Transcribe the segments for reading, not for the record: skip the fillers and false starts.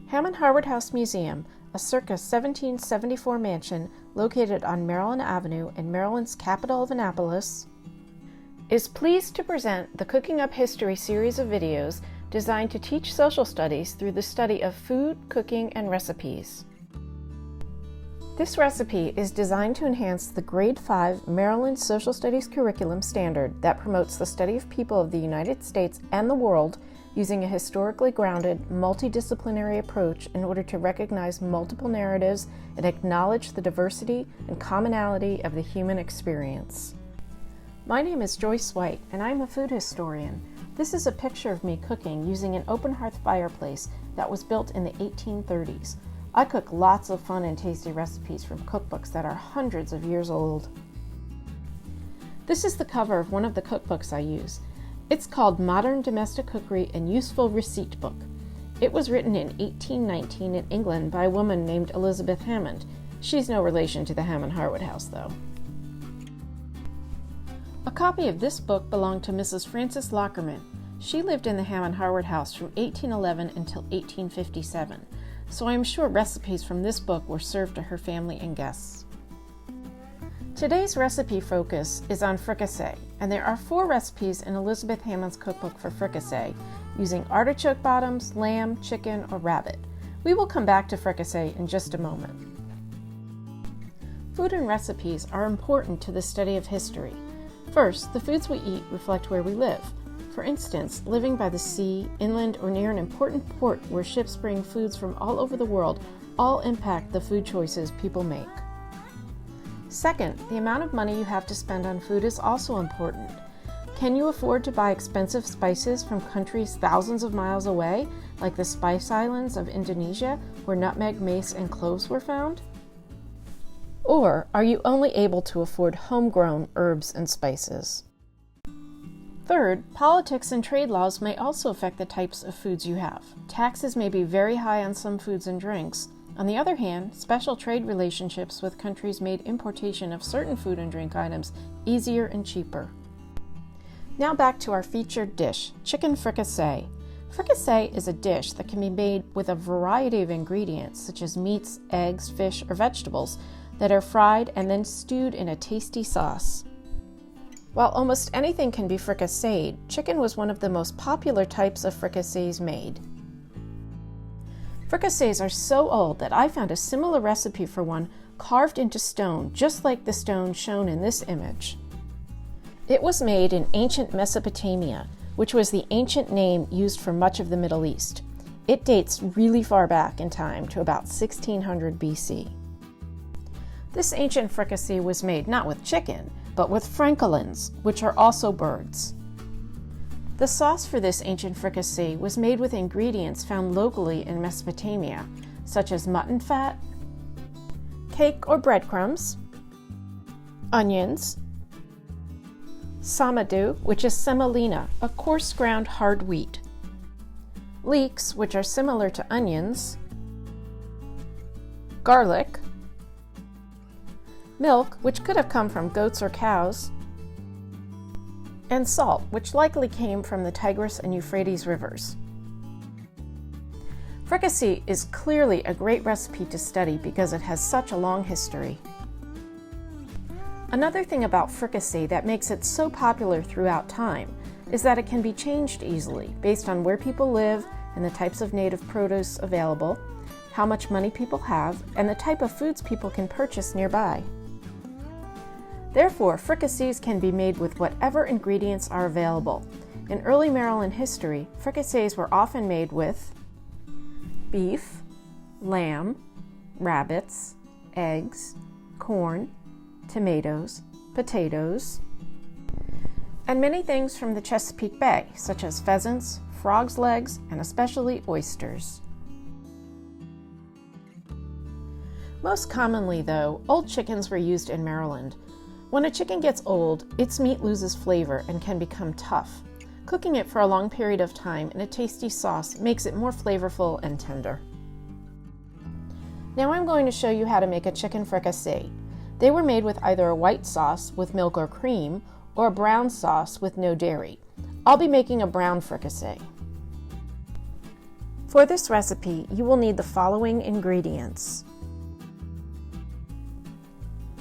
Hammond-Harwood House Museum, a circa 1774 mansion located on Maryland Avenue in Maryland's capital of Annapolis, is pleased to present the Cooking Up History series of videos designed to teach social studies through the study of food, cooking, and recipes. This recipe is designed to enhance the Grade 5 Maryland Social Studies curriculum standard that promotes the study of people of the United States and the world using a historically grounded, multidisciplinary approach in order to recognize multiple narratives and acknowledge the diversity and commonality of the human experience. My name is Joyce White, and I'm a food historian. This is a picture of me cooking using an open hearth fireplace that was built in the 1830s. I cook lots of fun and tasty recipes from cookbooks that are hundreds of years old. This is the cover of one of the cookbooks I use. It's called Modern Domestic Cookery and Useful Receipt Book. It was written in 1819 in England by a woman named Elizabeth Hammond. She's no relation to the Hammond-Harwood House, though. A copy of this book belonged to Mrs. Frances Lockerman. She lived in the Hammond-Harwood House from 1811 until 1857. So I am sure recipes from this book were served to her family and guests. Today's recipe focus is on fricassee, and there are 4 recipes in Elizabeth Hammond's cookbook for fricassee, using artichoke bottoms, lamb, chicken, or rabbit. We will come back to fricassee in just a moment. Food and recipes are important to the study of history. First, the foods we eat reflect where we live. For instance, living by the sea, inland, or near an important port where ships bring foods from all over the world all impact the food choices people make. Second, the amount of money you have to spend on food is also important. Can you afford to buy expensive spices from countries thousands of miles away, like the Spice Islands of Indonesia, where nutmeg, mace, and cloves were found? Or are you only able to afford homegrown herbs and spices? Third, politics and trade laws may also affect the types of foods you have. Taxes may be very high on some foods and drinks. On the other hand, special trade relationships with countries made importation of certain food and drink items easier and cheaper. Now back to our featured dish, chicken fricassee. Fricassee is a dish that can be made with a variety of ingredients such as meats, eggs, fish, or vegetables that are fried and then stewed in a tasty sauce. While almost anything can be fricasseed, chicken was one of the most popular types of fricassees made. Fricassees are so old that I found a similar recipe for one carved into stone, just like the stone shown in this image. It was made in ancient Mesopotamia, which was the ancient name used for much of the Middle East. It dates really far back in time to about 1600 BC. This ancient fricassee was made not with chicken, but with francolins, which are also birds. The sauce for this ancient fricassee was made with ingredients found locally in Mesopotamia, such as mutton fat, cake or breadcrumbs, onions, samadou, which is semolina, a coarse ground hard wheat, leeks, which are similar to onions, garlic, milk, which could have come from goats or cows, and salt, which likely came from the Tigris and Euphrates rivers. Fricassee is clearly a great recipe to study because it has such a long history. Another thing about fricassee that makes it so popular throughout time is that it can be changed easily based on where people live and the types of native produce available, how much money people have, and the type of foods people can purchase nearby. Therefore, fricassees can be made with whatever ingredients are available. In early Maryland history, fricassees were often made with beef, lamb, rabbits, eggs, corn, tomatoes, potatoes, and many things from the Chesapeake Bay, such as pheasants, frogs' legs, and especially oysters. Most commonly, though, old chickens were used in Maryland. When a chicken gets old, its meat loses flavor and can become tough. Cooking it for a long period of time in a tasty sauce makes it more flavorful and tender. Now I'm going to show you how to make a chicken fricassee. They were made with either a white sauce with milk or cream or a brown sauce with no dairy. I'll be making a brown fricassee. For this recipe, you will need the following ingredients: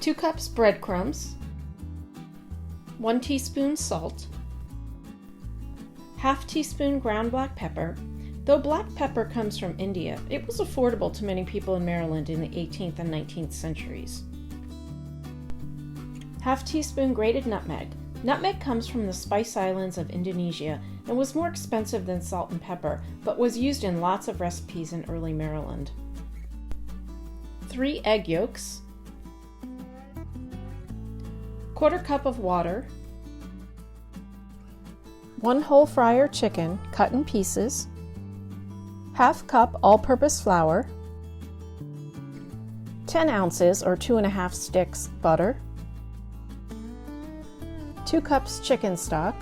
2 cups breadcrumbs, 1 teaspoon salt, ½ teaspoon ground black pepper. Though black pepper comes from India, it was affordable to many people in Maryland in the 18th and 19th centuries. ½ teaspoon grated nutmeg. Nutmeg comes from the Spice Islands of Indonesia and was more expensive than salt and pepper, but was used in lots of recipes in early Maryland. 3 egg yolks, 1/4 cup of water, 1 whole fryer chicken cut in pieces, ½ cup all-purpose flour, 10 ounces or 2½ sticks butter, 2 cups chicken stock,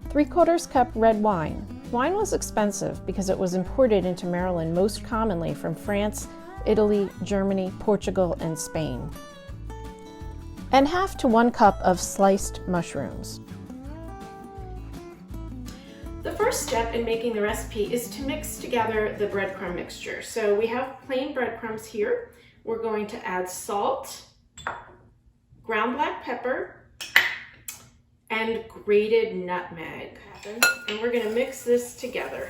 3/4 cup red wine. Wine was expensive because it was imported into Maryland most commonly from France, Italy, Germany, Portugal, and Spain. And ½ to 1 cup of sliced mushrooms. The first step in making the recipe is to mix together the breadcrumb mixture. So we have plain breadcrumbs here. We're going to add salt, ground black pepper, and grated nutmeg. And we're going to mix this together.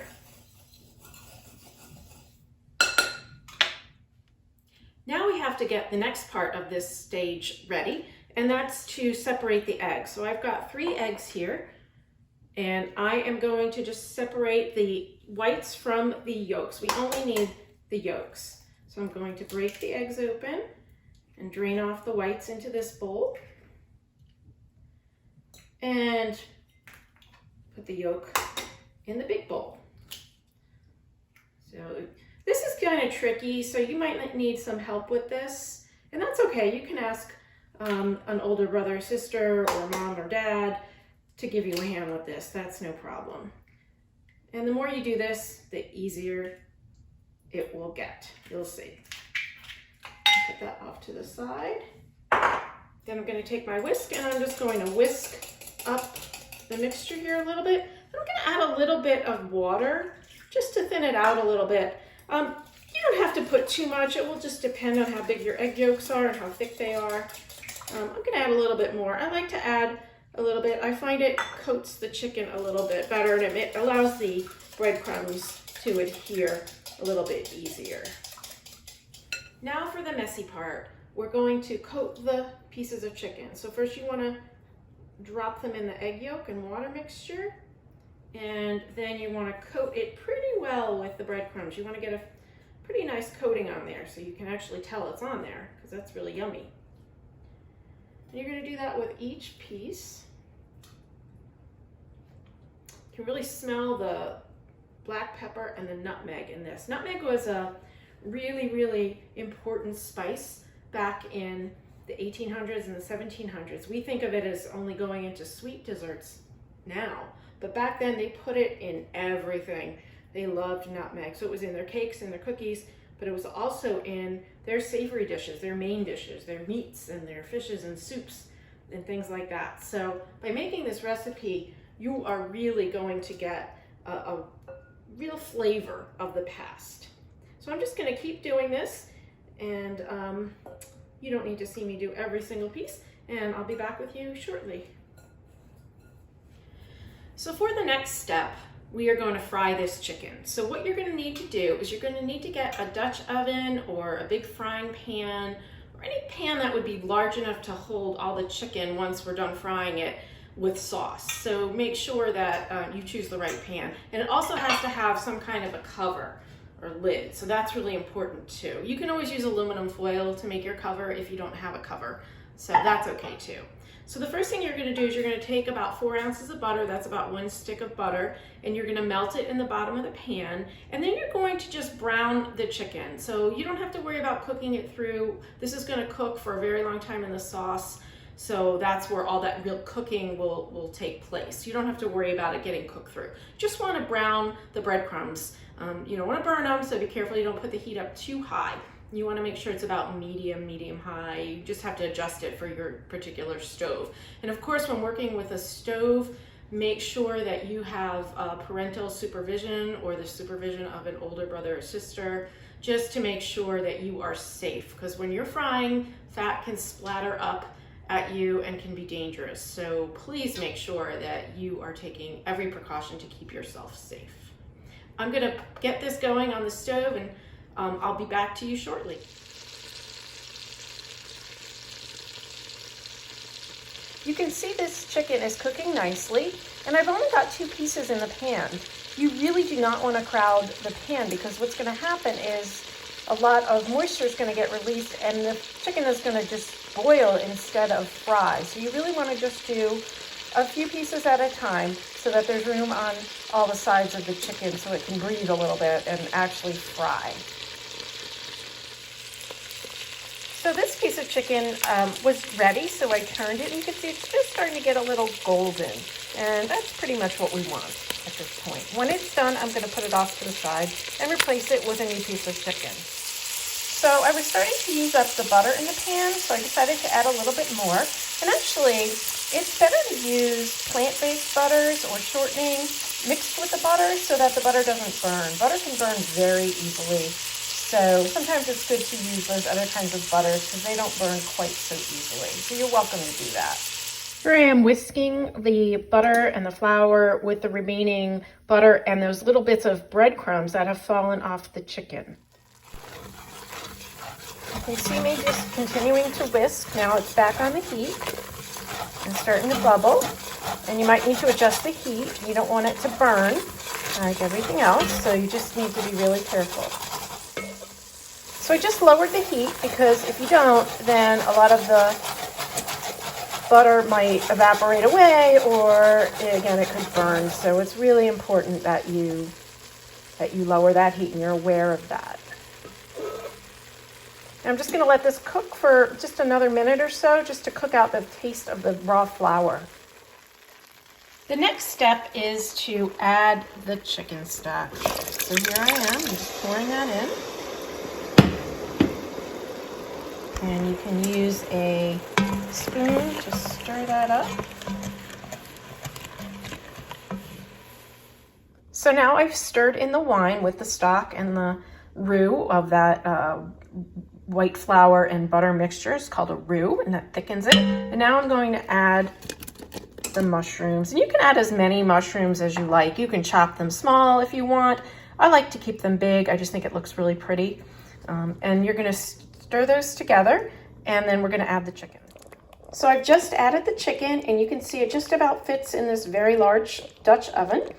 Now we have to get the next part of this stage ready, and that's to separate the eggs. So I've got 3 eggs here, and I am going to just separate the whites from the yolks. We only need the yolks. So I'm going to break the eggs open and drain off the whites into this bowl. And put the yolk in the big bowl. So this is kind of tricky, so you might need some help with this, and that's okay. You can ask an older brother or sister or mom or dad to give you a hand with this. That's no problem. And the more you do this, the easier it will get. You'll see. Put that off to the side. Then I'm going to take my whisk and I'm just going to whisk up the mixture here a little bit. I'm going to add a little bit of water just to thin it out a little bit. You don't have to put too much. It will just depend on how big your egg yolks are and how thick they are. I'm going to add a little bit more. I like to add a little bit. I find it coats the chicken a little bit better, and it allows the breadcrumbs to adhere a little bit easier. Now for the messy part. We're going to coat the pieces of chicken. So first you want to drop them in the egg yolk and water mixture, and then you want to coat it pretty well with the breadcrumbs. You want to get a pretty nice coating on there so you can actually tell it's on there, because that's really yummy. And you're going to do that with each piece. You can really smell the black pepper and the nutmeg in this. Nutmeg was a really, really important spice back in the 1800s and the 1700s. We think of it as only going into sweet desserts now, but back then they put it in everything. They loved nutmeg. So it was in their cakes and their cookies, but it was also in their savory dishes, their main dishes, their meats and their fishes and soups and things like that. So by making this recipe, you are really going to get a real flavor of the past. So I'm just going to keep doing this, and you don't need to see me do every single piece, and I'll be back with you shortly. So for the next step, we are going to fry this chicken. So what you're going to need to do is you're going to need to get a Dutch oven or a big frying pan, or any pan that would be large enough to hold all the chicken once we're done frying it with sauce. So make sure that you choose the right pan. And it also has to have some kind of a cover or lid. So that's really important too. You can always use aluminum foil to make your cover if you don't have a cover. So that's okay too. So the first thing you're going to do is you're going to take about 4 ounces of butter, that's about 1 stick of butter, and you're going to melt it in the bottom of the pan, and then you're going to just brown the chicken. So you don't have to worry about cooking it through. This is going to cook for a very long time in the sauce, so that's where all that real cooking will take place. You don't have to worry about it getting cooked through. Just want to brown the breadcrumbs. You don't want to burn them, so be careful you don't put the heat up too high. You want to make sure it's about medium high. You just have to adjust it for your particular stove. And of course, when working with a stove, Make sure that you have parental supervision or the supervision of an older brother or sister, just to make sure that you are safe, because when you're frying, fat can splatter up at you and can be dangerous. So please make sure that you are taking every precaution to keep yourself safe. I'm gonna get this going on the stove, and I'll be back to you shortly. You can see this chicken is cooking nicely, and I've only got 2 pieces in the pan. You really do not want to crowd the pan, because what's going to happen is a lot of moisture is going to get released and the chicken is going to just boil instead of fry. So you really want to just do a few pieces at a time so that there's room on all the sides of the chicken so it can breathe a little bit and actually fry. So this piece of chicken was ready, so I turned it, and you can see it's just starting to get a little golden. And that's pretty much what we want at this point. When it's done, I'm going to put it off to the side and replace it with a new piece of chicken. So I was starting to use up the butter in the pan, so I decided to add a little bit more. And actually, it's better to use plant-based butters or shortening mixed with the butter so that the butter doesn't burn. Butter can burn very easily. So sometimes it's good to use those other kinds of butters because they don't burn quite so easily. So you're welcome to do that. Here I am whisking the butter and the flour with the remaining butter and those little bits of breadcrumbs that have fallen off the chicken. You can see me just continuing to whisk. Now it's back on the heat and starting to bubble. And you might need to adjust the heat. You don't want it to burn like everything else, so you just need to be really careful. So I just lowered the heat because if you don't, then a lot of the butter might evaporate away, or again, it could burn. So it's really important that you lower that heat and you're aware of that. And I'm just going to let this cook for just another minute or so, just to cook out the taste of the raw flour. The next step is to add the chicken stock. So here I am, I'm just pouring that in. And you can use a spoon to stir that up. So now I've stirred in the wine with the stock and the roux of that white flour and butter mixture. It's called a roux, and that thickens it. And now I'm going to add the mushrooms. And you can add as many mushrooms as you like. You can chop them small if you want. I like to keep them big. I just think it looks really pretty. And you're going to stir those together, and then we're going to add the chicken. So I've just added the chicken, and you can see it just about fits in this very large Dutch oven.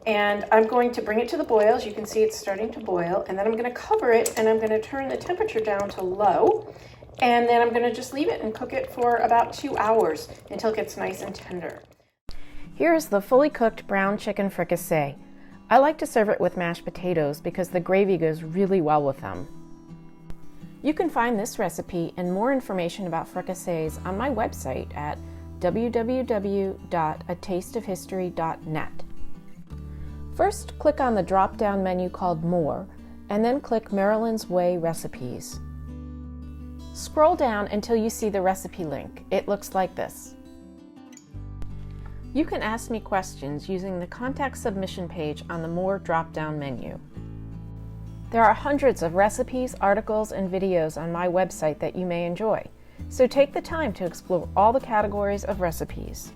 And I'm going to bring it to the boil. As you can see, it's starting to boil. And then I'm going to cover it, and I'm going to turn the temperature down to low. And then I'm going to just leave it and cook it for about 2 hours until it gets nice and tender. Here is the fully cooked brown chicken fricassee. I like to serve it with mashed potatoes because the gravy goes really well with them. You can find this recipe and more information about fricassees on my website at www.atasteofhistory.net. First, click on the drop-down menu called More, and then click Maryland's Way Recipes. Scroll down until you see the recipe link. It looks like this. You can ask me questions using the Contact Submission page on the More drop-down menu. There are hundreds of recipes, articles, and videos on my website that you may enjoy, so take the time to explore all the categories of recipes.